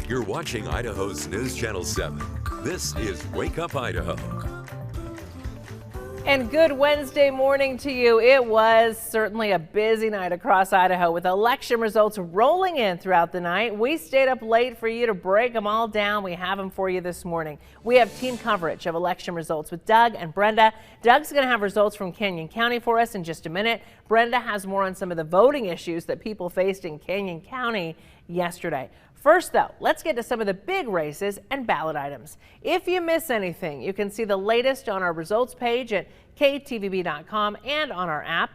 You're watching Idaho's News Channel 7. This is Wake Up Idaho. And good Wednesday morning to you. It was certainly a busy night across Idaho with election results rolling in throughout the night. We stayed up late for you to break them all down. We have them for you this morning. We have team coverage of election results with Doug and Brenda. Doug's going to have results from Canyon County for us in just a minute. Brenda has more on some of the voting issues that people faced in Canyon County yesterday. First, though, let's get to some of the big races and ballot items. If you miss anything, you can see the latest on our results page at KTVB.com and on our app.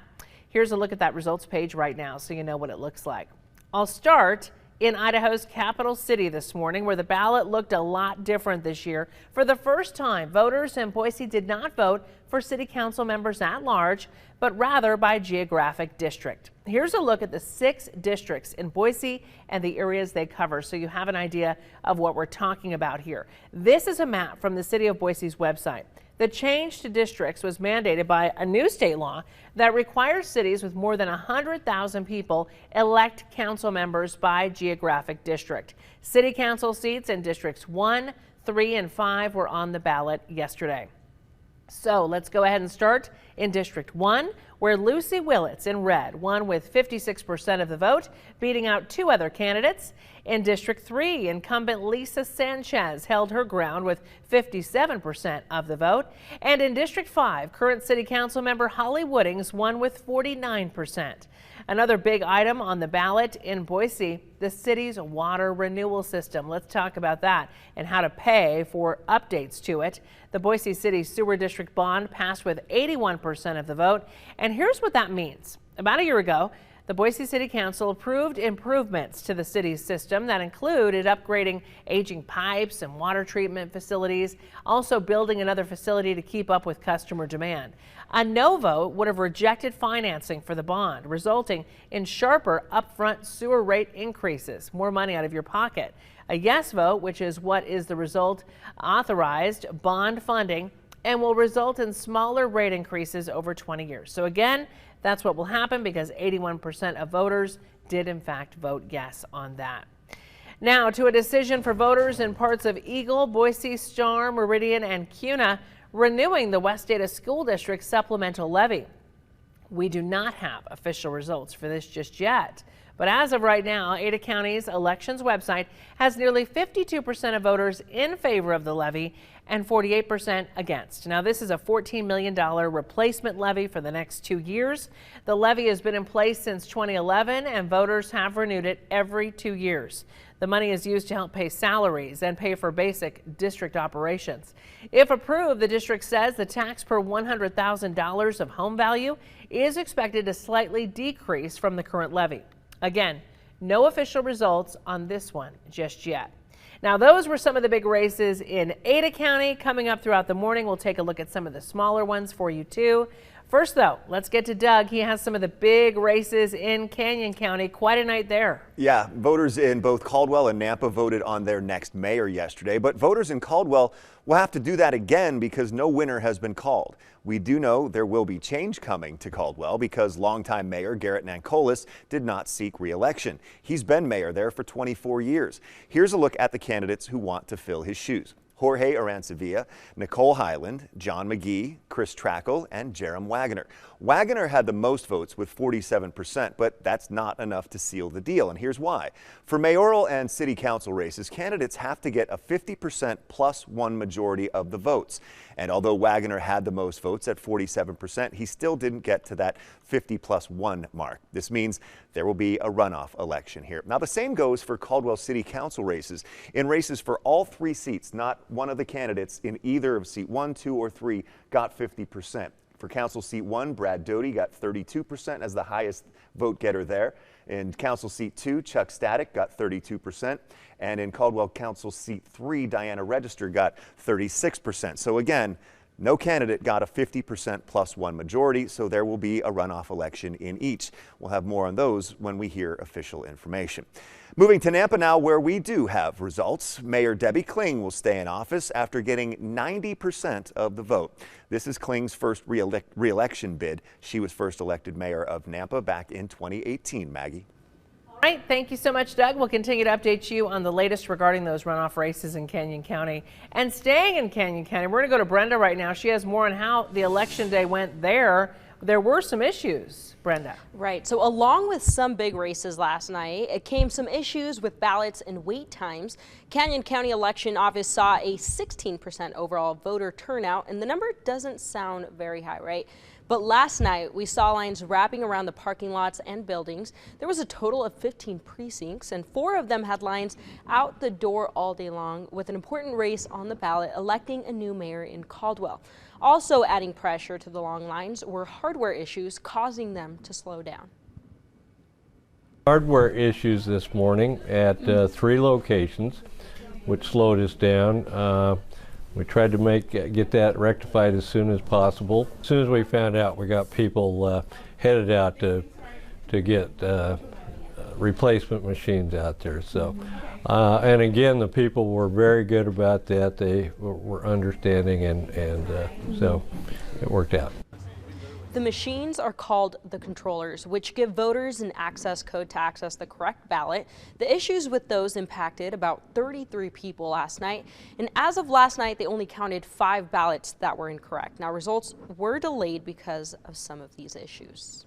Here's a look at that results page right now so you know what it looks like. I'll start in Idaho's capital city this morning, where the ballot looked a lot different this year. For the first time, voters in Boise did not vote for city council members at large, but rather by geographic district. Here's a look at the 6 districts in Boise and the areas they cover, so you have an idea of what we're talking about here. This is a map from the city of Boise's website. The change to districts was mandated by a new state law that requires cities with more than 100,000 people elect council members by geographic district. City council seats in districts 1, 3, and 5 were on the ballot yesterday. So let's go ahead and start in District 1, where Lucy Willits in red won with 56% of the vote, beating out 2 other candidates. In District 3, incumbent Lisa Sanchez held her ground with 57% of the vote. And in District 5, current City Council member Holly Woodings won with 49%. Another big item on the ballot in Boise, the city's water renewal system. Let's talk about that and how to pay for updates to it. The Boise City Sewer District bond passed with 81% of the vote. And here's what that means. About a year ago, the Boise City Council approved improvements to the city's system that included upgrading aging pipes and water treatment facilities, also building another facility to keep up with customer demand. A no vote would have rejected financing for the bond, resulting in sharper upfront sewer rate increases, more money out of your pocket. A yes vote, which is what is the result, authorized bond funding and will result in smaller rate increases over 20 years. So again, that's what will happen because 81% of voters did in fact vote yes on that. Now to a decision for voters in parts of Eagle, Boise, Star, Meridian, and Kuna renewing the West Ada School District supplemental levy. We do not have official results for this just yet. But as of right now, Ada County's elections website has nearly 52% of voters in favor of the levy and 48% against. Now, this is a $14 million replacement levy for the next 2 years. The levy has been in place since 2011, and voters have renewed it every 2 years. The money is used to help pay salaries and pay for basic district operations. If approved, the district says the tax per $100,000 of home value is expected to slightly decrease from the current levy. Again, no official results on this one just yet. Now, those were some of the big races in Ada County. Coming up throughout the morning, we'll take a look at some of the smaller ones for you too. First, though, let's get to Doug. He has some of the big races in Canyon County. Quite a night there. Yeah, voters in both Caldwell and Nampa voted on their next mayor yesterday, but voters in Caldwell will have to do that again because no winner has been called. We do know there will be change coming to Caldwell because longtime mayor Garrett Nancolis did not seek re-election. He's been mayor there for 24 years. Here's a look at the candidates who want to fill his shoes. Jorge Arancevilla, Nicole Highland, John McGee, Chris Trackle, and Jerem Wagoner. Wagoner had the most votes with 47%, but that's not enough to seal the deal, and here's why. For mayoral and city council races, candidates have to get a 50% plus one majority of the votes. And although Wagoner had the most votes at 47%, he still didn't get to that 50 plus one mark. This means there will be a runoff election here. Now, the same goes for Caldwell City Council races. In races for all 3 seats, not one of the candidates in either of seat 1, 2, or 3 got 50%. For Council Seat 1, Brad Doty got 32% as the highest vote getter there. In Council Seat 2, Chuck Static got 32%. And in Caldwell Council Seat 3, Diana Register got 36%. So again, no candidate got a 50% plus one majority, so there will be a runoff election in each. We'll have more on those when we hear official information. Moving to Nampa now, where we do have results. Mayor Debbie Kling will stay in office after getting 90% of the vote. This is Kling's first re-election bid. She was first elected mayor of Nampa back in 2018, Maggie. All right, thank you so much, Doug. We'll continue to update you on the latest regarding those runoff races in Canyon County. And staying in Canyon County, we're going to go to Brenda right now. She has more on how the election day went there. There were some issues, Brenda. Right. So along with some big races last night, it came some issues with ballots and wait times. Canyon County Election Office saw a 16% overall voter turnout, and the number doesn't sound very high, right? But last night, we saw lines wrapping around the parking lots and buildings. There was a total of 15 precincts, and 4 of them had lines out the door all day long, with an important race on the ballot, electing a new mayor in Caldwell. Also adding pressure to the long lines were hardware issues, causing them to slow down. Hardware issues this morning at 3 locations, which slowed us down. We tried to get that rectified as soon as possible. As soon as we found out, we got people headed out to get replacement machines out there. So, and again, the people were very good about that. They were understanding, and so it worked out. The machines are called the controllers, which give voters an access code to access the correct ballot. The issues with those impacted about 33 people last night, and as of last night, they only counted 5 ballots that were incorrect. Now, results were delayed because of some of these issues.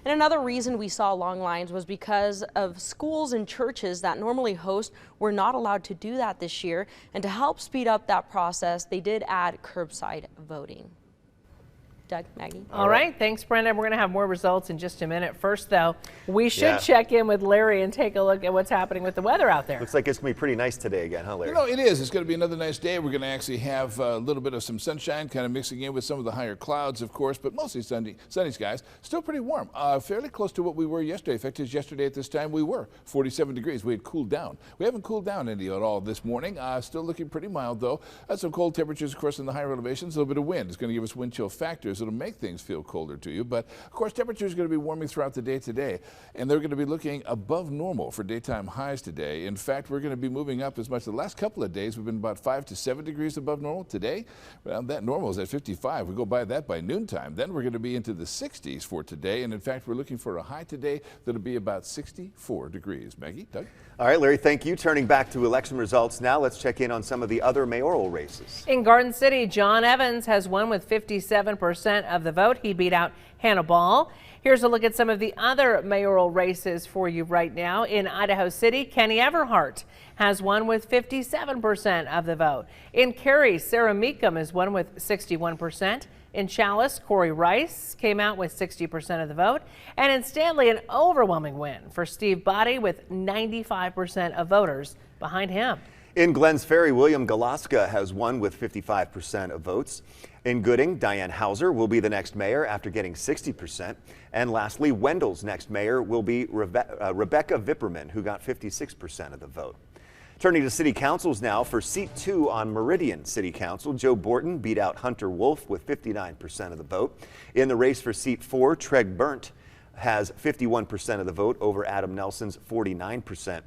And another reason we saw long lines was because of schools and churches that normally host were not allowed to do that this year. And to help speed up that process, they did add curbside voting. Doug, Maggie. All right. Thanks, Brenda. We're going to have more results in just a minute. First, though, we should check in with Larry and take a look at what's happening with the weather out there. Looks like it's going to be pretty nice today again, huh, Larry? You know, it is. It's going to be another nice day. We're going to actually have a little bit of some sunshine, kind of mixing in with some of the higher clouds, of course, but mostly sunny skies. Still pretty warm. Fairly close to what we were yesterday. In fact, yesterday at this time, we were 47 degrees. We had cooled down. We haven't cooled down any at all this morning. Still looking pretty mild, though. Some cold temperatures, of course, in the higher elevations. A little bit of wind. It's going to give us wind chill factors. It'll make things feel colder to you, but of course temperatures are going to be warming throughout the day today, and they're going to be looking above normal for daytime highs today. In fact, we're going to be moving up as much. The last couple of days we've been about 5 to 7 degrees above normal. Today, well, that normal is at 55. We go by that by noontime. Then we're going to be into the 60s for today, and in fact we're looking for a high today that'll be about 64 degrees. Maggie, Doug? All right, Larry, thank you. Turning back to election results now, let's check in on some of the other mayoral races. In Garden City, John Evans has won with 57% of the vote. He beat out Hannah Ball. Here's a look at some of the other mayoral races for you right now. In Idaho City, Kenny Everhart has won with 57% of the vote. In Cary, Sarah Meekum has won with 61%. In Chalice, Corey Rice came out with 60% of the vote. And in Stanley, an overwhelming win for Steve Boddy with 95% of voters behind him. In Glens Ferry, William Galaska has won with 55% of votes. In Gooding, Diane Hauser will be the next mayor after getting 60%. And lastly, Wendell's next mayor will be Rebecca Vipperman, who got 56% of the vote. Turning to city councils now, for seat 2 on Meridian City Council, Joe Borton beat out Hunter Wolf with 59% of the vote. In the race for seat 4, Treg Burnt has 51% of the vote over Adam Nelson's 49%.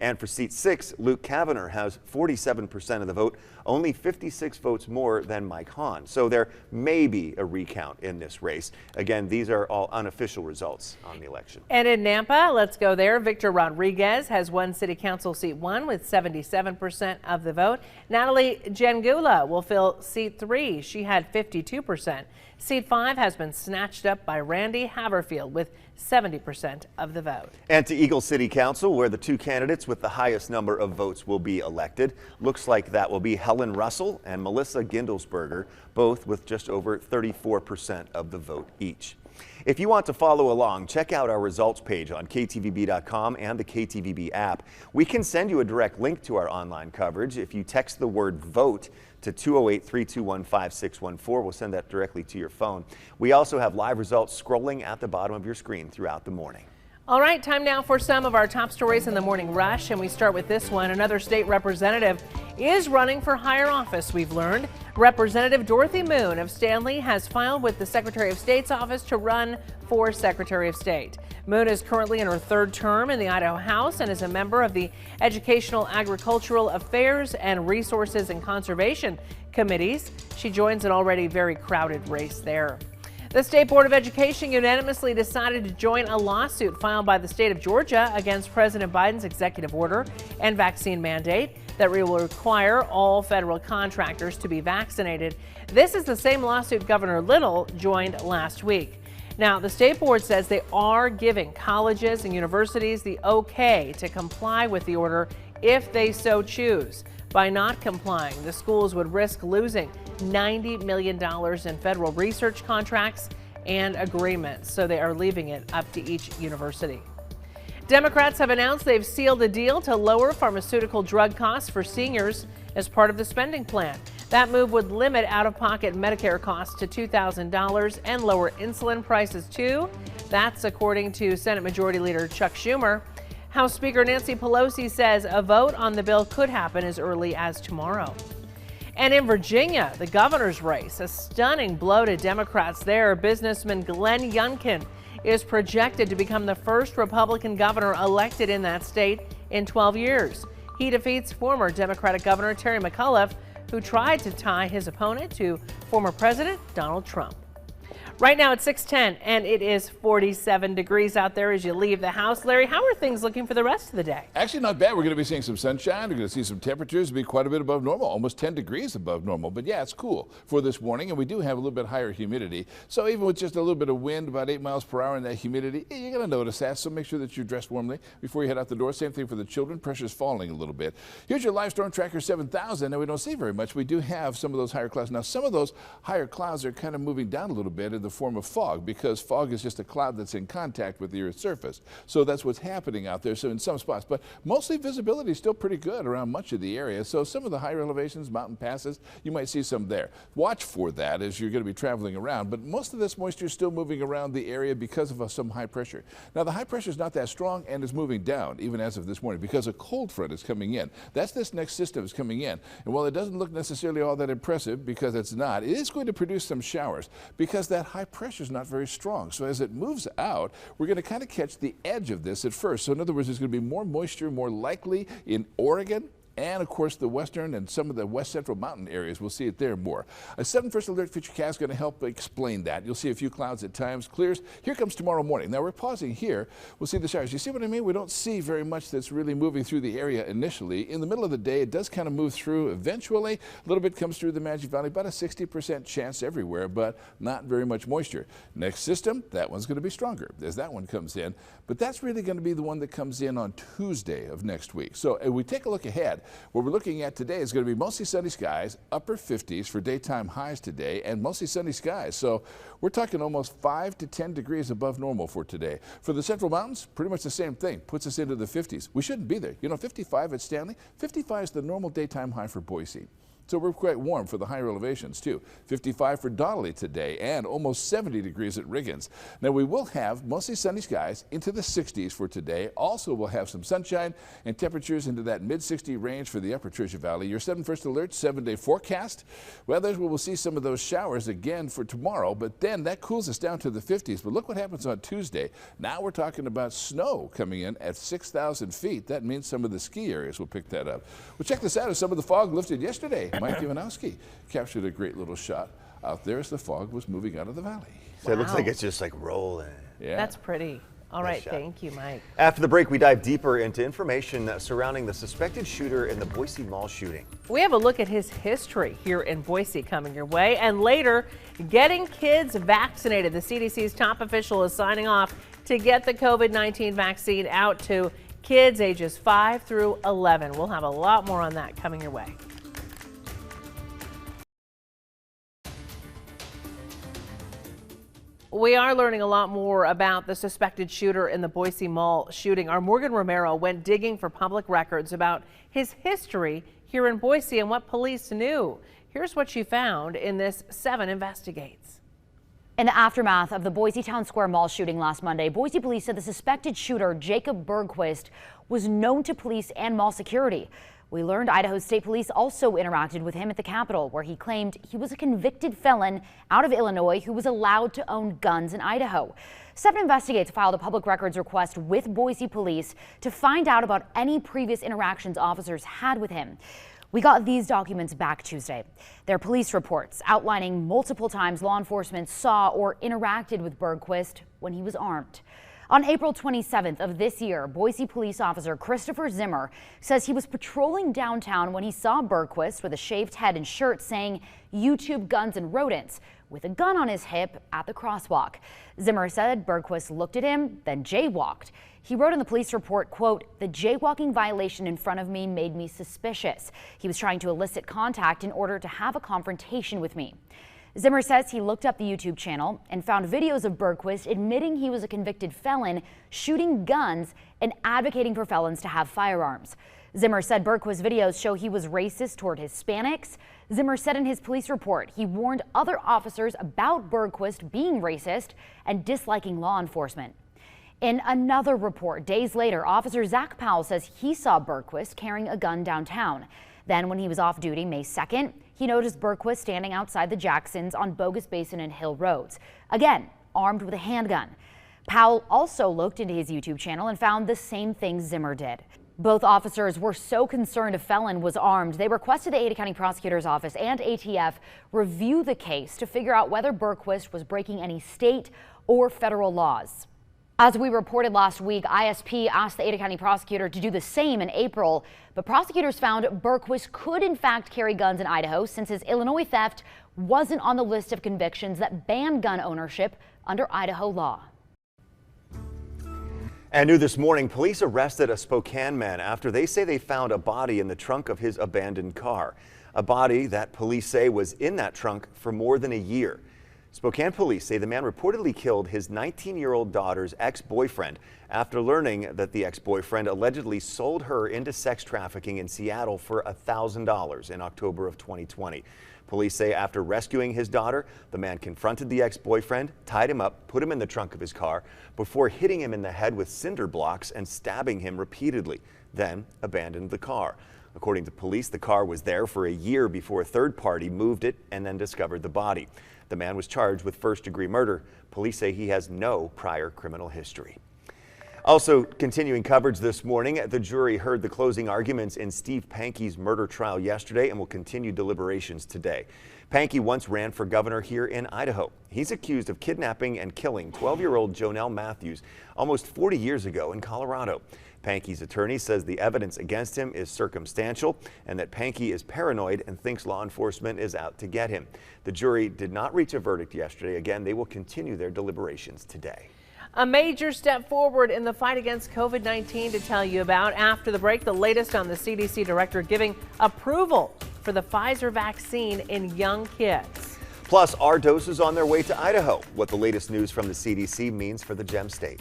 And for seat 6, Luke Kavanagh has 47% of the vote, only 56 votes more than Mike Hahn. So there may be a recount in this race. Again, these are all unofficial results on the election. And in Nampa, let's go there. Victor Rodriguez has won City Council seat 1 with 77% of the vote. Natalie Jangula will fill seat 3. She had 52%. Seat 5 has been snatched up by Randy Haverfield with 70% of the vote. And to Eagle City Council, where the 2 candidates with the highest number of votes will be elected. Looks like that will be Helen Russell and Melissa Gindelsberger, both with just over 34% of the vote each. If you want to follow along, check out our results page on KTVB.com and the KTVB app. We can send you a direct link to our online coverage if you text the word VOTE to 208-321-5614. We'll send that directly to your phone. We also have live results scrolling at the bottom of your screen throughout the morning. All right, time now for some of our top stories in the morning rush, and we start with this one. Another state representative is running for higher office, we've learned. Representative Dorothy Moon of Stanley has filed with the Secretary of State's office to run for Secretary of State. Moon is currently in her 3rd term in the Idaho House and is a member of the Educational, Agricultural Affairs, and Resources and Conservation Committees. She joins an already very crowded race there. The State Board of Education unanimously decided to join a lawsuit filed by the state of Georgia against President Biden's executive order and vaccine mandate that will require all federal contractors to be vaccinated. This is the same lawsuit Governor Little joined last week. Now, the state board says they are giving colleges and universities the okay to comply with the order if they so choose. By not complying, the schools would risk losing $90 million in federal research contracts and agreements, so they are leaving it up to each university. Democrats have announced they've sealed a deal to lower pharmaceutical drug costs for seniors as part of the spending plan. That move would limit out-of-pocket Medicare costs to $2,000 and lower insulin prices too. That's according to Senate Majority Leader Chuck Schumer. House Speaker Nancy Pelosi says a vote on the bill could happen as early as tomorrow. And in Virginia, the governor's race, a stunning blow to Democrats there. Businessman Glenn Youngkin is projected to become the first Republican governor elected in that state in 12 years. He defeats former Democratic Governor Terry McAuliffe, who tried to tie his opponent to former President Donald Trump. Right now it's 6:10 and it is 47 degrees out there as you leave the house. Larry, how are things looking for the rest of the day? Actually, not bad. We're going to be seeing some sunshine. We're going to see some temperatures be quite a bit above normal, almost 10 degrees above normal. But yeah, it's cool for this morning, and we do have a little bit higher humidity. So even with just a little bit of wind, about 8 miles per hour in that humidity, you're going to notice that. So make sure that you're dressed warmly before you head out the door. Same thing for the children. Pressure's falling a little bit. Here's your live storm tracker 7000. Now, we don't see very much. We do have some of those higher clouds. Now, some of those higher clouds are kind of moving down a little bit in the form of fog, because fog is just a cloud that's in contact with the Earth's surface. So that's what's happening out there. So in some spots, but mostly visibility is still pretty good around much of the area. So some of the higher elevations, mountain passes, you might see some there. Watch for that as you're going to be traveling around. But most of this moisture is still moving around the area because of some high pressure. Now, the high pressure is not that strong and is moving down, even as of this morning, because a cold front is coming in. That's this next system is coming in. And while it doesn't look necessarily all that impressive, because it's not, it is going to produce some showers because that high pressure is not very strong. So as it moves out, we're going to kind of catch the edge of this at first. So in other words, there's going to be more moisture, more likely in Oregon, and of course the western and some of the west central mountain areas. We'll see it there more. A 7 first alert futurecast is going to help explain that. You'll see a few clouds at times, clears. Here comes tomorrow morning. Now we're pausing here. We'll see the showers. You see what I mean? We don't see very much that's really moving through the area initially. In the middle of the day, it does kind of move through eventually. A little bit comes through the Magic Valley, about a 60% chance everywhere, but not very much moisture. Next system, that one's going to be stronger as that one comes in, but that's really going to be the one that comes in on Tuesday of next week. So if we take a look ahead, what we're looking at today is going to be mostly sunny skies, upper 50s for daytime highs today, and mostly sunny skies. So we're talking almost 5 to 10 degrees above normal for today. For the central mountains, pretty much the same thing. Puts us into the 50s. We shouldn't be there. You know, 55 at Stanley, 55 is the normal daytime high for Boise. So we're quite warm for the higher elevations too. 55 for Donnelly today and almost 70 degrees at Riggins. Now we will have mostly sunny skies into the 60s for today. Also we'll have some sunshine and temperatures into that mid-60 range for the upper Treasure Valley. Your 7 first alert 7-day forecast. Well, there's where we'll see some of those showers again for tomorrow, but then that cools us down to the 50s. But look what happens on Tuesday. Now we're talking about snow coming in at 6,000 feet. That means some of the ski areas will pick that up. Well, check this out as some of the fog lifted yesterday. Mike Iwanowski captured a great little shot out there as the fog was moving out of the valley. So it looks like it's just like rolling. Yeah. That's pretty. All right, shot. thank you, Mike. After the break, we dive deeper into information surrounding the suspected shooter in the Boise Mall shooting. We have a look at his history here in Boise coming your way. And later, getting kids vaccinated. The CDC's top official is signing off to get the COVID-19 vaccine out to kids ages 5 through 11. We'll have a lot more on that coming your way. We are learning a lot more about the suspected shooter in the Boise Mall shooting. Our Morgan Romero went digging for public records about his history here in Boise and what police knew. Here's what she found in this 7 Investigates. In the aftermath of the Boise Town Square Mall shooting last Monday, Boise police said the suspected shooter, Jacob Bergquist, was known to police and mall security. We learned Idaho State Police also interacted with him at the Capitol, where he claimed he was a convicted felon out of Illinois who was allowed to own guns in Idaho. 7 Investigates filed a public records request with Boise police to find out about any previous interactions officers had with him. We got these documents back Tuesday. They're police reports outlining multiple times law enforcement saw or interacted with Bergquist when he was armed. On April 27th of this year, Boise police officer Christopher Zimmer says he was patrolling downtown when he saw Bergquist with a shaved head and shirt saying YouTube Guns and Rodents with a gun on his hip at the crosswalk. Zimmer said Bergquist looked at him, then jaywalked. He wrote in the police report, quote, "The jaywalking violation in front of me made me suspicious. He was trying to elicit contact in order to have a confrontation with me." Zimmer says he looked up the YouTube channel and found videos of Bergquist admitting he was a convicted felon, shooting guns, and advocating for felons to have firearms. Zimmer said Bergquist's videos show he was racist toward Hispanics. Zimmer said in his police report he warned other officers about Bergquist being racist and disliking law enforcement. In another report, days later, Officer Zach Powell says he saw Bergquist carrying a gun downtown. Then when he was off duty May 2nd, he noticed Bergquist standing outside the Jacksons on Bogus Basin and Hill Roads, again armed with a handgun. Powell also looked into his YouTube channel and found the same thing Zimmer did. Both officers were so concerned a felon was armed, they requested the Ada County Prosecutor's Office and ATF review the case to figure out whether Bergquist was breaking any state or federal laws. As we reported last week, ISP asked the Ada County prosecutor to do the same in April, but prosecutors found Bergquist could in fact carry guns in Idaho since his Illinois theft wasn't on the list of convictions that ban gun ownership under Idaho law. And new this morning, police arrested a Spokane man after they say they found a body in the trunk of his abandoned car. A body that police say was in that trunk for more than a year. Spokane police say the man reportedly killed his 19-year-old daughter's ex-boyfriend after learning that the ex-boyfriend allegedly sold her into sex trafficking in Seattle for $1,000 in October of 2020. Police say after rescuing his daughter, the man confronted the ex-boyfriend, tied him up, put him in the trunk of his car before hitting him in the head with cinder blocks and stabbing him repeatedly, then abandoned the car. According to police, the car was there for a year before a third party moved it and then discovered the body. The man was charged with first-degree murder. Police say he has no prior criminal history. Also continuing coverage this morning, the jury heard the closing arguments in Steve Panke's murder trial yesterday and will continue deliberations today. Panke once ran for governor here in Idaho. He's accused of kidnapping and killing 12-year-old Jonelle Matthews almost 40 years ago in Colorado. Panke's attorney says the evidence against him is circumstantial and that Panke is paranoid and thinks law enforcement is out to get him. The jury did not reach a verdict yesterday. Again, they will continue their deliberations today. A major step forward in the fight against COVID-19 to tell you about. After the break, the latest on the CDC director giving approval for the Pfizer vaccine in young kids. Plus, are doses on their way to Idaho? What the latest news from the CDC means for the Gem State.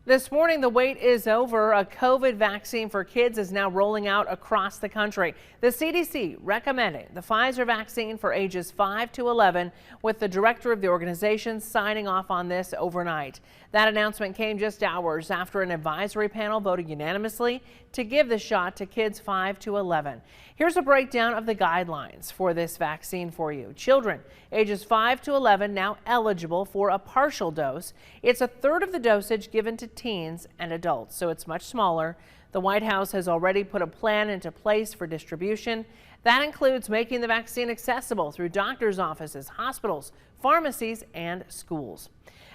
This morning, the wait is over. A COVID vaccine for kids is now rolling out across the country. The CDC recommending the Pfizer vaccine for ages 5 to 11, with the director of the organization signing off on this overnight. That announcement came just hours after an advisory panel voted unanimously to give the shot to kids 5 to 11. Here's a breakdown of the guidelines for this vaccine for you. Children ages 5 to 11 now eligible for a partial dose. It's a third of the dosage given to teens and adults, so it's much smaller. The White House has already put a plan into place for distribution. That includes making the vaccine accessible through doctors' offices, hospitals, pharmacies, and schools.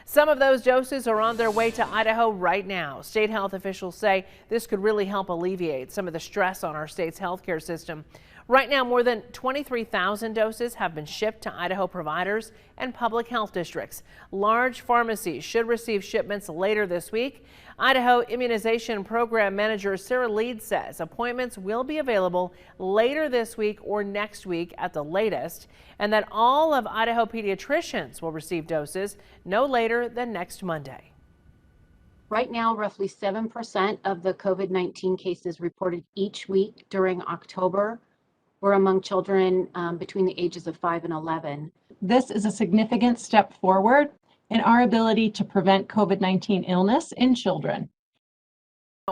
Some of those doses are on their way to Idaho right now. State health officials say this could really help alleviate some of the stress on our state's healthcare system. Right now, more than 23,000 doses have been shipped to Idaho providers and public health districts. Large pharmacies should receive shipments later this week. Idaho Immunization Program Manager Sarah Lead says appointments will be available later this week or next week at the latest, and that all of Idaho pediatricians will receive doses no later than next Monday. Right now, roughly 7% of the COVID-19 cases reported each week during October were among children between the ages of 5 and 11. This is a significant step forward in our ability to prevent COVID-19 illness in children.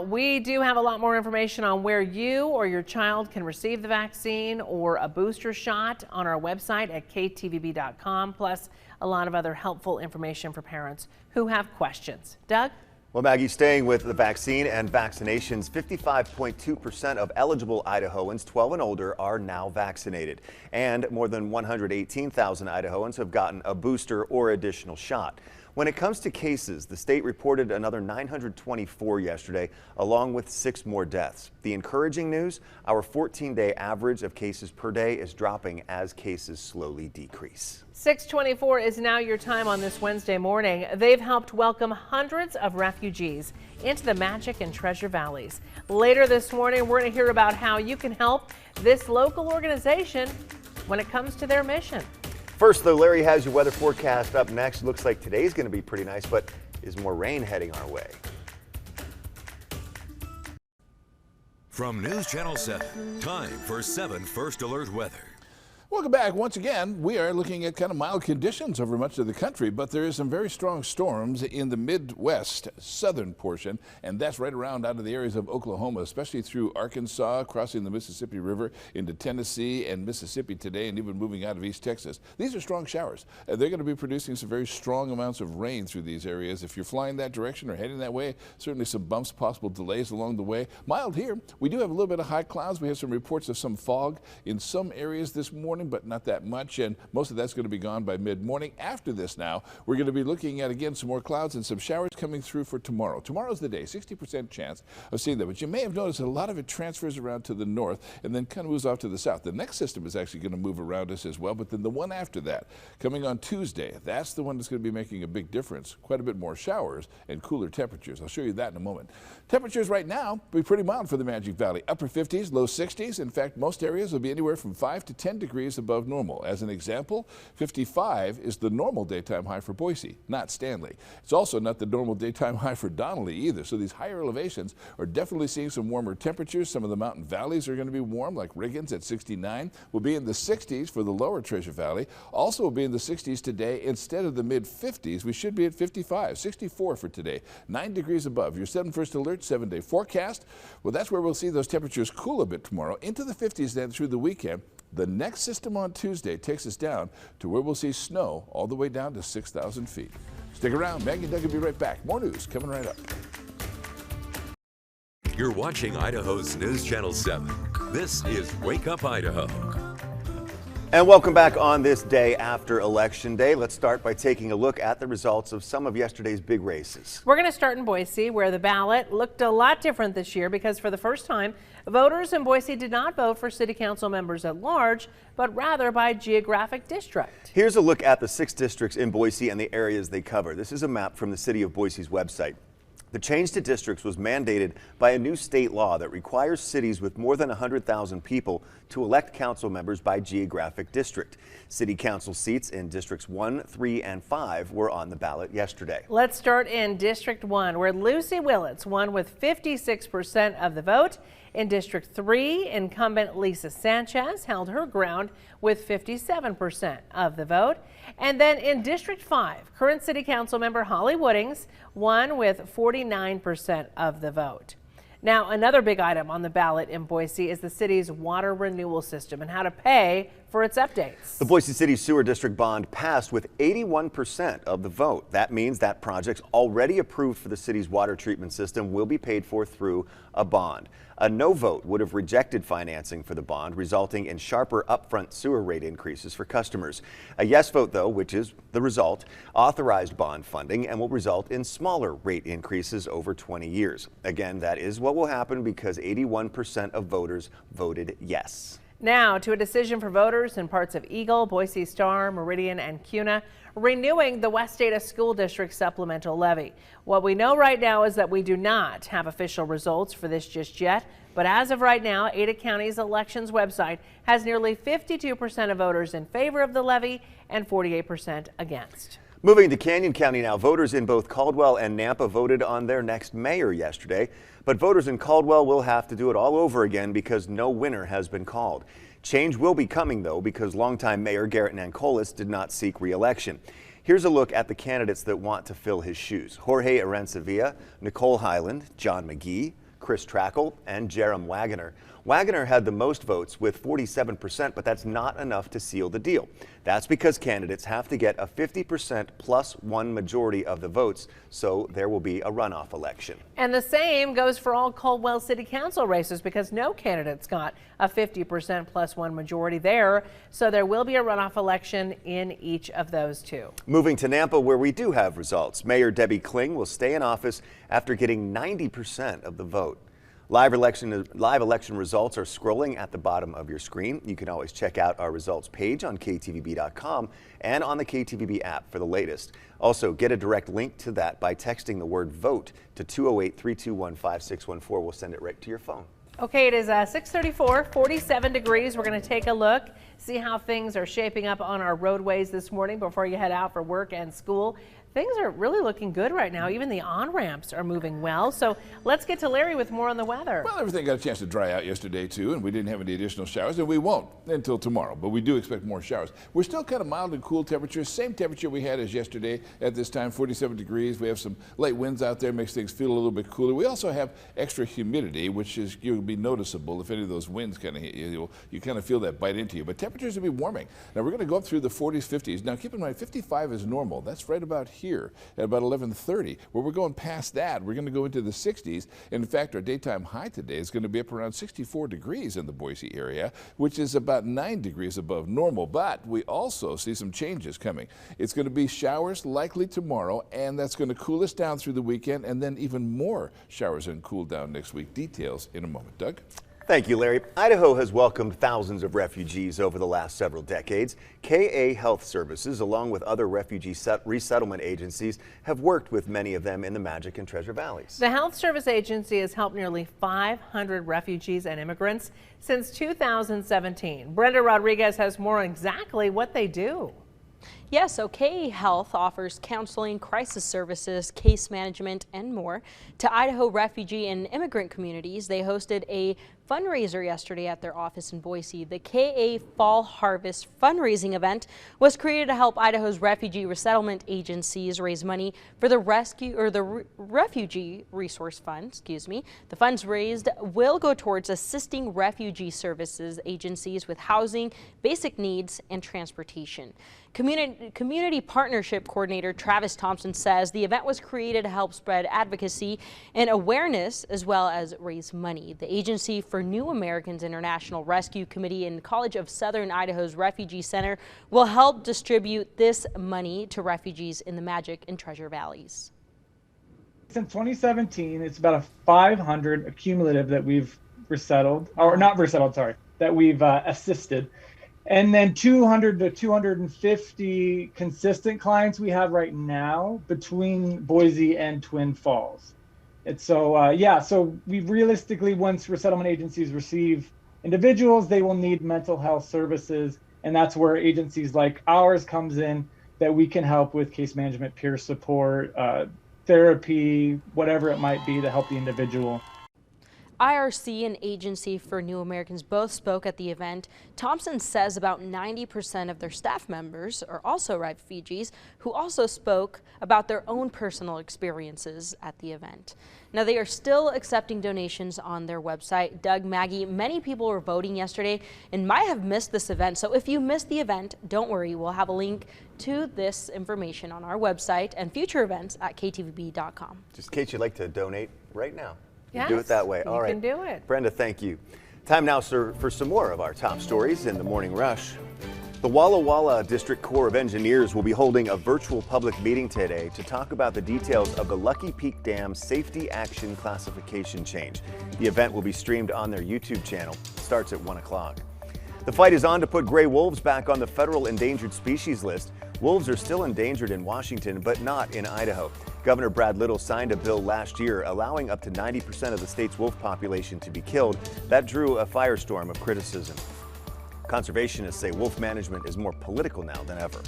We do have a lot more information on where you or your child can receive the vaccine or a booster shot on our website at KTVB.com, plus a lot of other helpful information for parents who have questions. Doug? Well, Maggie, staying with the vaccine and vaccinations, 55.2% of eligible Idahoans 12 and older are now vaccinated. And more than 118,000 Idahoans have gotten a booster or additional shot. When it comes to cases, the state reported another 924 yesterday, along with 6 more deaths. The encouraging news, our 14-day average of cases per day is dropping as cases slowly decrease. 6:24 is now your time on this Wednesday morning. They've helped welcome hundreds of refugees into the Magic and Treasure Valleys. Later this morning, we're going to hear about how you can help this local organization when it comes to their mission. First, though, Larry has your weather forecast up next. Looks like today's going to be pretty nice, but is more rain heading our way? From News Channel 7, time for 7 First Alert Weather. Welcome back. Once again, we are looking at kind of mild conditions over much of the country, but there is some very strong storms in the Midwest southern portion, and that's right around out of the areas of Oklahoma, especially through Arkansas, crossing the Mississippi River into Tennessee and Mississippi today, and even moving out of East Texas. These are strong showers. They're going to be producing some very strong amounts of rain through these areas. If you're flying that direction or heading that way, certainly some bumps, possible delays along the way. Mild here. We do have a little bit of high clouds. We have some reports of some fog in some areas this morning, but not that much, and most of that's going to be gone by mid-morning. After this now, we're going to be looking at, again, some more clouds and some showers coming through for tomorrow. Tomorrow's the day, 60% chance of seeing that, but you may have noticed that a lot of it transfers around to the north and then kind of moves off to the south. The next system is actually going to move around us as well, but then the one after that, coming on Tuesday, that's the one that's going to be making a big difference. Quite a bit more showers and cooler temperatures. I'll show you that in a moment. Temperatures right now will be pretty mild for the Magic Valley. Upper 50s, low 60s. In fact, most areas will be anywhere from 5 to 10 degrees above normal. As an example, 55 is the normal daytime high for Boise, not Stanley. It's also not the normal daytime high for Donnelly either. So these higher elevations are definitely seeing some warmer temperatures. Some of the mountain valleys are going to be warm, like Riggins at 69. We'll be in the 60s for the lower Treasure Valley. Also will be in the 60s today. Instead of the mid 50s, we should be at 55, 64 for today, 9 degrees above. Your 7 First Alert 7-day forecast. Well, that's where we'll see those temperatures cool a bit tomorrow. Into the 50s then through the weekend. The next system on Tuesday takes us down to where we'll see snow all the way down to 6,000 feet. Stick around. Maggie and Doug will be right back. More news coming right up. You're watching Idaho's News Channel 7. This is Wake Up Idaho. And welcome back on this day after Election Day. Let's start by taking a look at the results of some of yesterday's big races. We're going to start in Boise, where the ballot looked a lot different this year because for the first time, voters in Boise did not vote for city council members at large, but rather by geographic district. Here's a look at the 6 districts in Boise and the areas they cover. This is a map from the City of Boise's website. The change to districts was mandated by a new state law that requires cities with more than 100,000 people to elect council members by geographic district. City council seats in districts 1, 3, and 5 were on the ballot yesterday. Let's start in District 1, where Lucy Willits won with 56% of the vote. In District 3, incumbent Lisa Sanchez held her ground with 57% of the vote. And then in District 5, current City Council member Holly Woodings won with 49% of the vote. Now, another big item on the ballot in Boise is the city's water renewal system and how to pay for its updates. The Boise City Sewer District bond passed with 81% of the vote. That means that projects already approved for the city's water treatment system will be paid for through a bond. A no vote would have rejected financing for the bond, resulting in sharper upfront sewer rate increases for customers. A yes vote, though, which is the result, authorized bond funding and will result in smaller rate increases over 20 years. Again, that is what will happen because 81% of voters voted yes. Now to a decision for voters in parts of Eagle, Boise Star, Meridian, and Kuna, renewing the West Ada School District supplemental levy. What we know right now is that we do not have official results for this just yet, but as of right now, Ada County's elections website has nearly 52% of voters in favor of the levy and 48% against. Moving to Canyon County now, voters in both Caldwell and Nampa voted on their next mayor yesterday, but voters in Caldwell will have to do it all over again because no winner has been called. Change will be coming, though, because longtime Mayor Garrett Nancolis did not seek re-election. Here's a look at the candidates that want to fill his shoes. Jorge Arancevilla, Nicole Highland, John McGee, Chris Chris Trackle and Jerem Wagoner. Wagoner had the most votes with 47%, but that's not enough to seal the deal. That's because candidates have to get a 50% plus one majority of the votes, so there will be a runoff election. And the same goes for all Caldwell City Council races because no candidate's got a 50% plus one majority there, so there will be a runoff election in each of those two. Moving to Nampa, where we do have results. Mayor Debbie Kling will stay in office after getting 90% of the vote. Live election results are scrolling at the bottom of your screen. You can always check out our results page on KTVB.com and on the KTVB app for the latest. Also, get a direct link to that by texting the word VOTE to 208-321-5614. We'll send it right to your phone. Okay, it is 6:34, 47 degrees. We're going to take a look, see how things are shaping up on our roadways this morning before you head out for work and school. Things are really looking good right now. Even the on-ramps are moving well. So let's get to Larry with more on the weather. Well, everything got a chance to dry out yesterday, too, and we didn't have any additional showers, and we won't until tomorrow, but we do expect more showers. We're still kind of mild and cool temperatures, same temperature we had as yesterday at this time, 47 degrees. We have some light winds out there, makes things feel a little bit cooler. We also have extra humidity, which is you'll be noticeable if any of those winds kind of hit you. You kind of feel that bite into you, but temperatures will be warming. Now, we're going to go up through the 40s, 50s. Now, keep in mind, 55 is normal. That's right about here at about 11:30. Where we're going past that, we're going to go into the 60s. In fact, our daytime high today is going to be up around 64 degrees in the Boise area, which is about 9 degrees above normal. But we also see some changes coming. It's going to be showers likely tomorrow, and that's going to cool us down through the weekend, and then even more showers and cool down next week. Details in a moment. Doug? Thank you, Larry. Idaho has welcomed thousands of refugees over the last several decades. KA Health Services, along with other refugee resettlement agencies, have worked with many of them in the Magic and Treasure Valleys. The Health Service Agency has helped nearly 500 refugees and immigrants since 2017. Brenda Rodriguez has more on exactly what they do. Yes, so KA Health offers counseling, crisis services, case management, and more to Idaho refugee and immigrant communities. They hosted a fundraiser yesterday at their office in Boise. The KA Fall Harvest fundraising event was created to help Idaho's refugee resettlement agencies raise money for the Refugee Resource Fund. The funds raised will go towards assisting refugee services agencies with housing, basic needs, and transportation. Community Partnership Coordinator Travis Thompson says the event was created to help spread advocacy and awareness as well as raise money. The Agency for New Americans International Rescue Committee and College of Southern Idaho's Refugee Center will help distribute this money to refugees in the Magic and Treasure Valleys. Since 2017, it's about a 500 cumulative that we've that we've assisted. And then 200 to 250 consistent clients we have right now between Boise and Twin Falls. And so, so we realistically, once resettlement agencies receive individuals, they will need mental health services. And that's where agencies like ours comes in, that we can help with case management, peer support, therapy, whatever it might be to help the individual. IRC and Agency for New Americans both spoke at the event. Thompson says about 90% of their staff members are also refugees who also spoke about their own personal experiences at the event. Now, they are still accepting donations on their website. Doug, Maggie, many people were voting yesterday and might have missed this event. So if you missed the event, don't worry. We'll have a link to this information on our website and future events at KTVB.com. Just in case you'd like to donate right now. Yes, do it that way. All right. You can do it. Brenda, thank you. Time now, sir, for some more of our top stories in the morning rush. The Walla Walla District Corps of Engineers will be holding a virtual public meeting today to talk about the details of the Lucky Peak Dam Safety Action Classification change. The event will be streamed on their YouTube channel. It starts at 1 o'clock. The fight is on to put gray wolves back on the federal endangered species list. Wolves are still endangered in Washington, but not in Idaho. Governor Brad Little signed a bill last year allowing up to 90% of the state's wolf population to be killed. That drew a firestorm of criticism. Conservationists say wolf management is more political now than ever.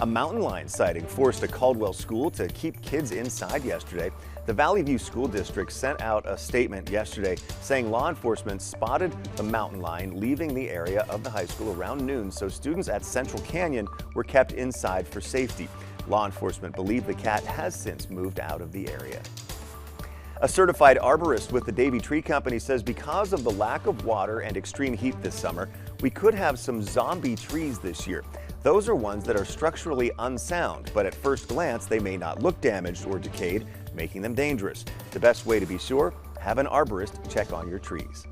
A mountain lion sighting forced a Caldwell school to keep kids inside yesterday. The Valley View School District sent out a statement yesterday saying law enforcement spotted the mountain lion leaving the area of the high school around noon, so students at Central Canyon were kept inside for safety. Law enforcement believe the cat has since moved out of the area. A certified arborist with the Davy Tree Company says because of the lack of water and extreme heat this summer, we could have some zombie trees this year. Those are ones that are structurally unsound, but at first glance, they may not look damaged or decayed, making them dangerous. The best way to be sure, have an arborist check on your trees.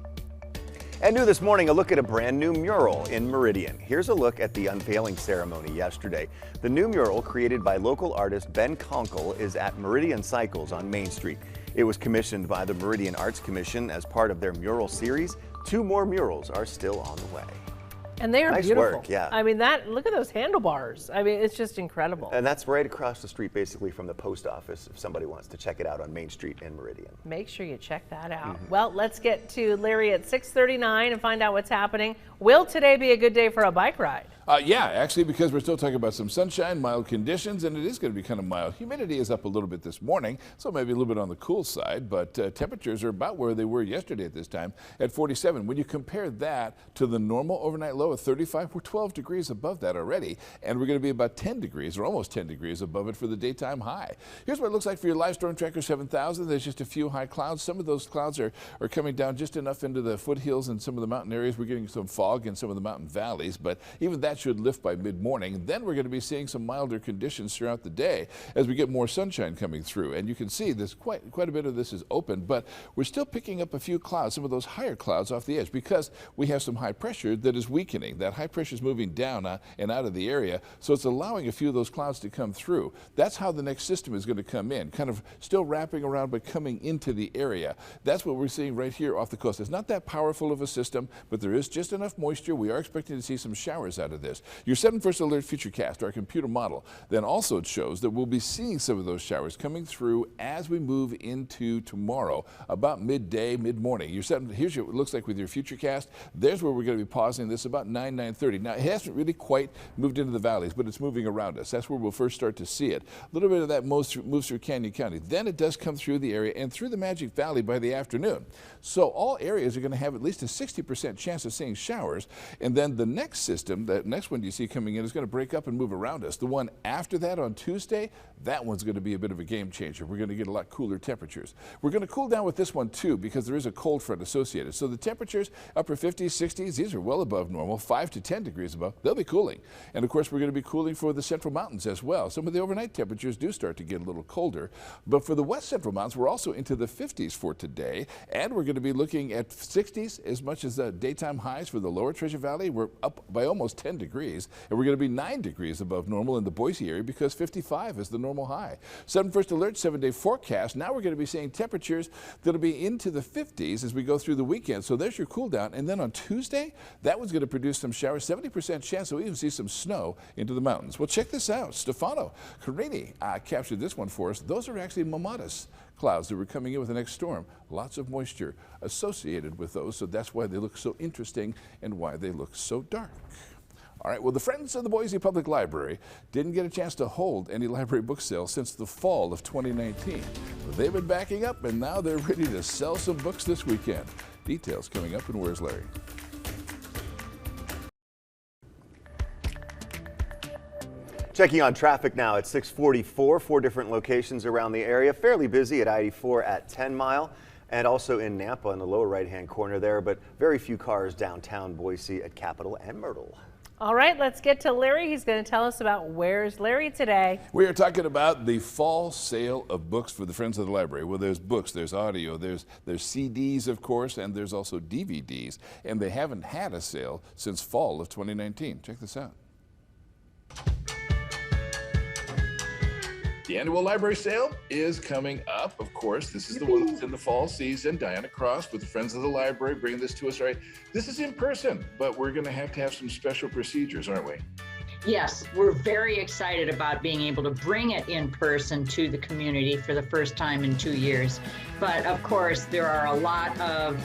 And new this morning, a look at a brand new mural in Meridian. Here's a look at the unveiling ceremony yesterday. The new mural, created by local artist Ben Conkle, is at Meridian Cycles on Main Street. It was commissioned by the Meridian Arts Commission as part of their mural series. 2 more murals are still on the way. And they are nice beautiful. Work, yeah. I mean, look at those handlebars. I mean, it's just incredible. And that's right across the street, basically, from the post office, if somebody wants to check it out on Main Street in Meridian. Make sure you check that out. Well, let's get to Larry at 6:39 and find out what's happening. Will today be a good day for a bike ride? Yeah, actually, because we're still talking about some sunshine, mild conditions, and it is going to be kind of mild. Humidity is up a little bit this morning, so maybe a little bit on the cool side, but temperatures are about where they were yesterday at this time at 47. When you compare that to the normal overnight low of 35, we're 12 degrees above that already, and we're going to be about 10 degrees or almost 10 degrees above it for the daytime high. Here's what it looks like for your live storm tracker 7000. There's just a few high clouds. Some of those clouds are coming down just enough into the foothills and some of the mountain areas. We're getting some fog in some of the mountain valleys, but even that should lift by mid-morning. Then we're going to be seeing some milder conditions throughout the day as we get more sunshine coming through. And you can see this quite a bit of this is open, but we're still picking up a few clouds, some of those higher clouds off the edge, because we have some high pressure that is weakening. That high pressure is moving down and out of the area, so it's allowing a few of those clouds to come through. That's how the next system is going to come in, kind of still wrapping around but coming into the area. That's what we're seeing right here off the coast. It's not that powerful of a system, but there is just enough moisture. We are expecting to see some showers out of this. Your 7 First Alert Futurecast, our computer model, then also shows that we'll be seeing some of those showers coming through as we move into tomorrow, about midday, mid-morning. Here's what it looks like with your Futurecast. There's where we're going to be pausing this about 9:30. Now, it hasn't really quite moved into the valleys, but it's moving around us. That's where we'll first start to see it. A little bit of that moves through Canyon County. Then it does come through the area and through the Magic Valley by the afternoon. So all areas are going to have at least a 60% chance of seeing showers. And then the next system, that next one you see coming in, is going to break up and move around us. The one after that on Tuesday, that one's going to be a bit of a game changer. We're going to get a lot cooler temperatures. We're going to cool down with this one too, because there is a cold front associated. So the temperatures, upper 50s, 60s, these are well above normal, 5 to 10 degrees above. They'll be cooling. And of course, we're going to be cooling for the central mountains as well. Some of the overnight temperatures do start to get a little colder. But for the west central mountains, we're also into the 50s for today. And we're going to be looking at 60s as much as the daytime highs for the lower Treasure Valley. We're up by almost 10 degrees. And we're going to be 9 degrees above normal in the Boise area because 55 is the normal high. 7 First Alert 7-day forecast. Now we're going to be seeing temperatures that'll be into the 50s as we go through the weekend. So there's your cool down. And then on Tuesday, that one's going to produce some showers, 70% chance we'll even see some snow into the mountains. Well, check this out. Stefano Carini captured this one for us. Those are actually Mamadas clouds that were coming in with the next storm. Lots of moisture associated with those, so that's why they look so interesting and why they look so dark. All right, well, the Friends of the Boise Public Library didn't get a chance to hold any library book sales since the fall of 2019. But they've been backing up, and now they're ready to sell some books this weekend. Details coming up, and where's Larry? Checking on traffic now at 644, 4 different locations around the area. Fairly busy at I-84 at 10 Mile and also in Nampa in the lower right-hand corner there, but very few cars downtown Boise at Capitol and Myrtle. All right, let's get to Larry. He's going to tell us about Where's Larry today. We are talking about the fall sale of books for the Friends of the Library. Well, there's books, there's audio, there's CDs, of course, and there's also DVDs. And they haven't had a sale since fall of 2019. Check this out. The annual library sale is coming up, of course. This is the one that's in the fall season. Diana Cross with the Friends of the Library bringing this to us, right? This is in person, but we're going to have some special procedures, aren't we? Yes, we're very excited about being able to bring it in person to the community for the first time in 2 years. But of course, there are a lot of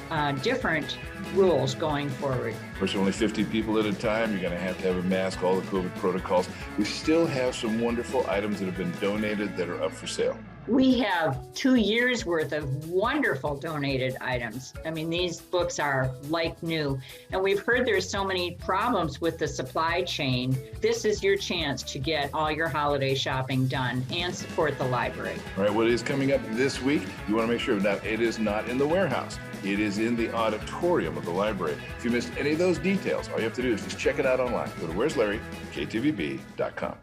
different rules going forward. Of course, only 50 people at a time. You're going to have a mask, all the COVID protocols. We still have some wonderful items that have been donated that are up for sale. We have 2 years worth of wonderful donated items. I mean, these books are like new, and we've heard there's so many problems with the supply chain. This is your chance to get all your holiday shopping done and support the library. All right, what is coming up this week? You want to make sure that it is not in the warehouse. It is in the auditorium of the library. If you missed any of those details, all you have to do is just check it out online. Go to Where's Larry, KTVB.com.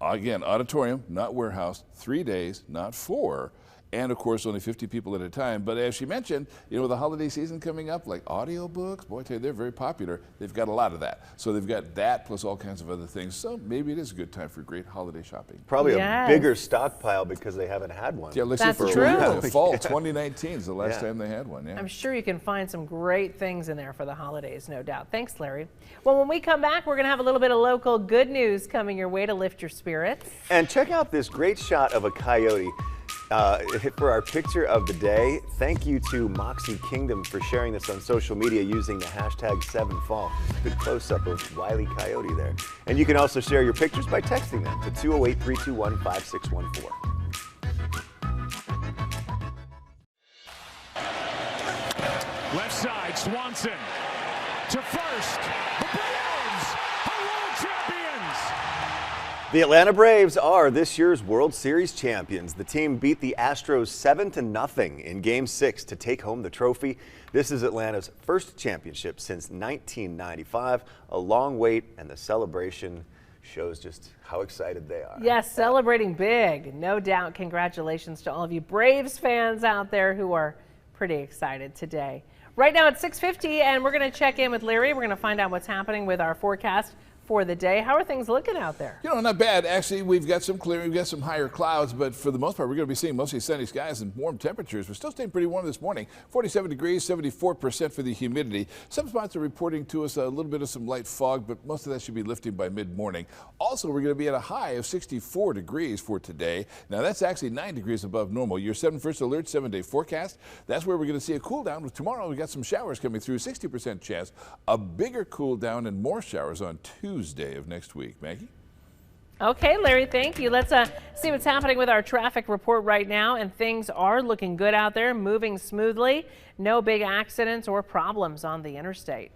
Again, auditorium, not warehouse, 3 days, not 4. And of course, only 50 people at a time. But as she mentioned, you know, with the holiday season coming up, like audiobooks, boy, I tell you, they're very popular. They've got a lot of that. So they've got that plus all kinds of other things. So maybe it is a good time for great holiday shopping. Probably a bigger stockpile because they haven't had one. Yeah, let's That's see for true. a fall 2019 is the last time they had one. Yeah. I'm sure you can find some great things in there for the holidays, no doubt. Thanks, Larry. Well, when we come back, we're going to have a little bit of local good news coming your way to lift your spirits. And check out this great shot of a coyote. For our picture of the day, thank you to Moxie Kingdom for sharing this on social media using the hashtag 7fall. Good close-up of Wile E. Coyote there. And you can also share your pictures by texting them to 208-321-5614. Left side, Swanson to first. The Braves are world champions. The Atlanta Braves are this year's World Series champions. The team beat the Astros 7-0 in Game 6 to take home the trophy. This is Atlanta's first championship since 1995. A long wait, and the celebration shows just how excited they are. Yes, celebrating big, no doubt. Congratulations to all of you Braves fans out there who are pretty excited today. Right now it's 6:50, and we're going to check in with Larry. We're going to find out what's happening with our forecast for the day. How are things looking out there? You know, not bad. Actually, we've got some clearing, we've got some higher clouds, but for the most part, we're going to be seeing mostly sunny skies and warm temperatures. We're still staying pretty warm this morning. 47 degrees, 74% for the humidity. Some spots are reporting to us a little bit of some light fog, but most of that should be lifting by mid-morning. Also, we're going to be at a high of 64 degrees for today. Now, that's actually 9 degrees above normal. Your 7 First Alert 7-day forecast, that's where we're going to see a cool down. Tomorrow, we've got some showers coming through, 60% chance. A bigger cool down and more showers on Tuesday of next week. Maggie? Okay, Larry, thank you. Let's see what's happening with our traffic report right now, and things are looking good out there, moving smoothly. No big accidents or problems on the interstate.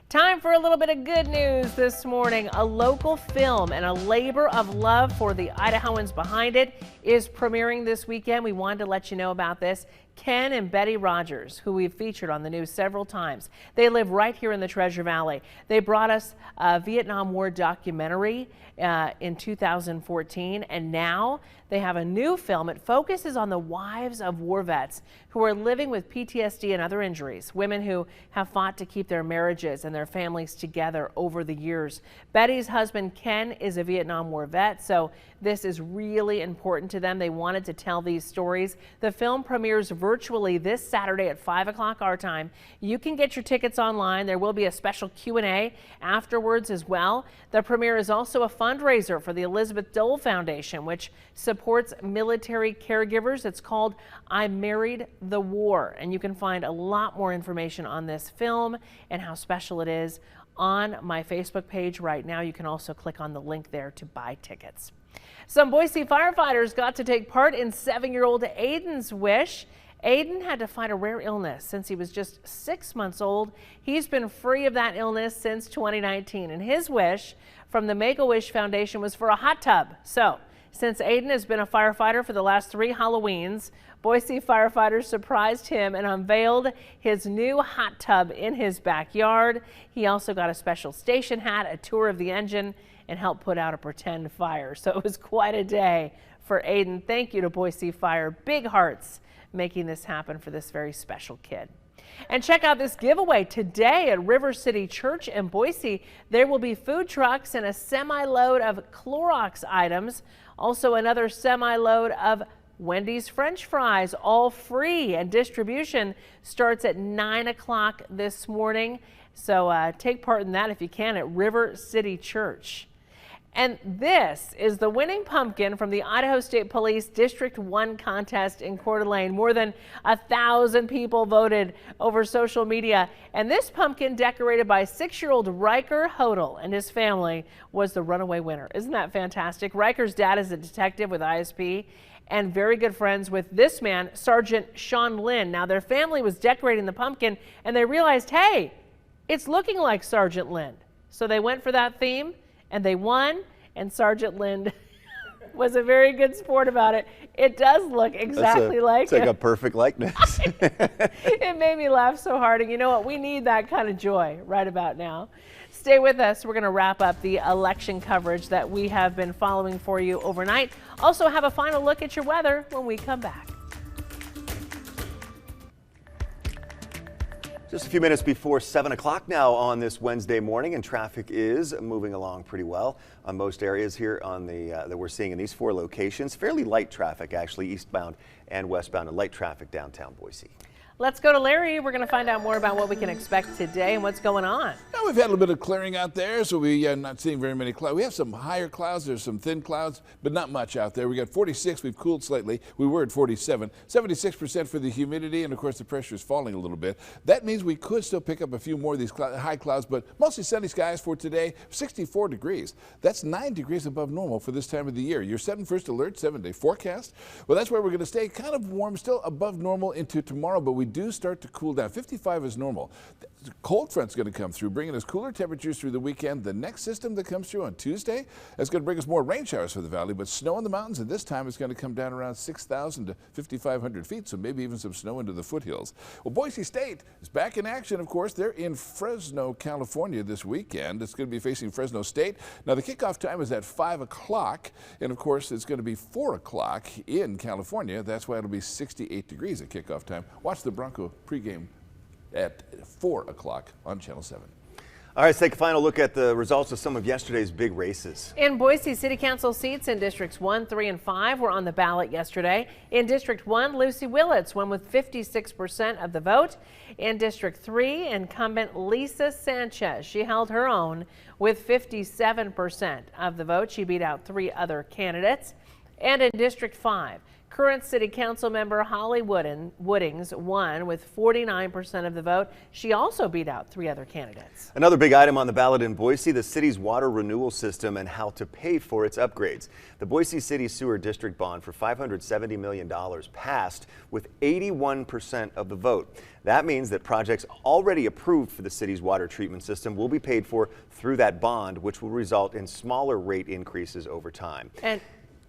Time for a little bit of good news this morning. A local film and a labor of love for the Idahoans behind it is premiering this weekend. We wanted to let you know about this. Ken and Betty Rogers, who we've featured on the news several times. They live right here in the Treasure Valley. They brought us a Vietnam War documentary in 2014, and now they have a new film. It focuses on the wives of war vets who are living with PTSD and other injuries, women who have fought to keep their marriages and their families together over the years. Betty's husband, Ken, is a Vietnam War vet, so this is really important to them. They wanted to tell these stories. The film premieres virtually this Saturday at 5 o'clock our time. You can get your tickets online. There will be a special Q&A afterwards as well. The premiere is also a fundraiser for the Elizabeth Dole Foundation, which supports military caregivers. It's called I Married the War, and you can find a lot more information on this film and how special it is on my Facebook page right now. You can also click on the link there to buy tickets. Some Boise firefighters got to take part in 7-year-old Aiden's wish. Aiden had to fight a rare illness since he was just 6 months old. He's been free of that illness since 2019, and his wish from the Make-A-Wish Foundation was for a hot tub. So, since Aiden has been a firefighter for the last 3 Halloweens, Boise firefighters surprised him and unveiled his new hot tub in his backyard. He also got a special station hat, a tour of the engine, and helped put out a pretend fire. So it was quite a day for Aiden. Thank you to Boise Fire. Big hearts making this happen for this very special kid. And check out this giveaway today at River City Church in Boise. There will be food trucks and a semi-load of Clorox items. Also another semi-load of Wendy's French fries, all free, and distribution starts at 9 o'clock this morning. So take part in that if you can at River City Church. And this is the winning pumpkin from the Idaho State Police District 1 contest in Coeur d'Alene. More than 1,000 people voted over social media. And this pumpkin, decorated by 6-year-old Riker Hodel and his family, was the runaway winner. Isn't that fantastic? Riker's dad is a detective with ISP, and very good friends with this man, Sergeant Sean Lynn. Now, their family was decorating the pumpkin, and they realized, hey, it's looking like Sergeant Lynn. So they went for that theme, and they won, and Sergeant Lynn was a very good sport about it. It does look exactly like it's like a perfect likeness. It made me laugh so hard, and you know what? We need that kind of joy right about now. Stay with us. We're going to wrap up the election coverage that we have been following for you overnight. Also have a final look at your weather when we come back. Just a few minutes before 7 o'clock now on this Wednesday morning, and traffic is moving along pretty well on most areas here on the that we're seeing in these 4 locations. Fairly light traffic, actually, eastbound and westbound, and light traffic downtown Boise. Let's go to Larry. We're going to find out more about what we can expect today and what's going on. Now, we've had a little bit of clearing out there, so we're not seeing very many clouds. We have some higher clouds. There's some thin clouds, but not much out there. We got 46. We've cooled slightly. We were at 47. 76% for the humidity, and of course the pressure is falling a little bit. That means we could still pick up a few more of these high clouds, but mostly sunny skies for today. 64 degrees. That's 9 degrees above normal for this time of the year. Your 7-first alert, 7-day forecast. Well, that's where we're going to stay kind of warm, still above normal into tomorrow, but we do start to cool down. 55 is normal. The cold front's going to come through, bringing us cooler temperatures through the weekend. The next system that comes through on Tuesday is going to bring us more rain showers for the valley, but snow in the mountains, and this time it's going to come down around 6,000 to 5,500 feet, so maybe even some snow into the foothills. Well, Boise State is back in action, of course. They're in Fresno, California this weekend. It's going to be facing Fresno State. Now, the kickoff time is at 5 o'clock, and of course, it's going to be 4 o'clock in California. That's why it'll be 68 degrees at kickoff time. Watch the Bronco pregame at 4 o'clock on Channel 7. All right, let's take a final look at the results of some of yesterday's big races. In Boise, City Council seats in Districts 1, 3, and 5 were on the ballot yesterday. In District 1, Lucy Willits won with 56% of the vote. In District 3, incumbent Lisa Sanchez, she held her own with 57% of the vote. She beat out 3 other candidates. And in District 5, current City Council member Holly Woodings won with 49% of the vote. She also beat out 3 other candidates. Another big item on the ballot in Boise, the city's water renewal system and how to pay for its upgrades. The Boise City Sewer District bond for $570 million passed with 81% of the vote. That means that projects already approved for the city's water treatment system will be paid for through that bond, which will result in smaller rate increases over time. And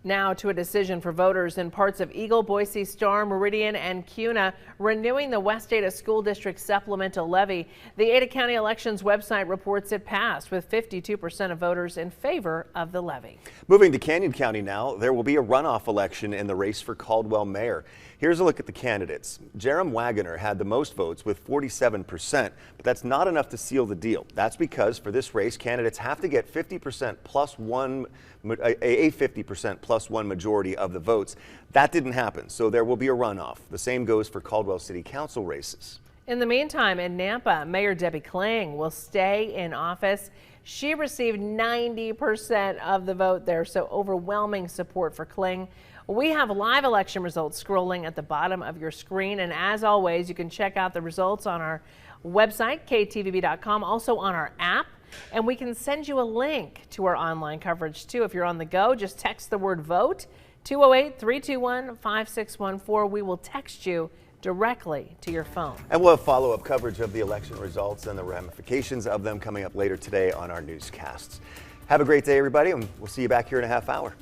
now to a decision for voters in parts of Eagle, Boise, Star, Meridian, and Kuna renewing the West Ada School District supplemental levy. The Ada County Elections website reports it passed with 52% of voters in favor of the levy. Moving to Canyon County now, there will be a runoff election in the race for Caldwell Mayor. Here's a look at the candidates. Jerem Wagoner had the most votes with 47%, but that's not enough to seal the deal. That's because for this race, candidates have to get 50% plus one, a 50% plus one majority of the votes. That didn't happen, so there will be a runoff. The same goes for Caldwell City Council races. In the meantime, in Nampa, Mayor Debbie Kling will stay in office. She received 90% of the vote there, so overwhelming support for Kling. We have live election results scrolling at the bottom of your screen, and as always, you can check out the results on our website, KTVB.com, also on our app, and we can send you a link to our online coverage too. If you're on the go, just text the word VOTE, 208-321-5614. We will text you directly to your phone. And we'll have follow-up coverage of the election results and the ramifications of them coming up later today on our newscasts. Have a great day, everybody, and we'll see you back here in a half hour.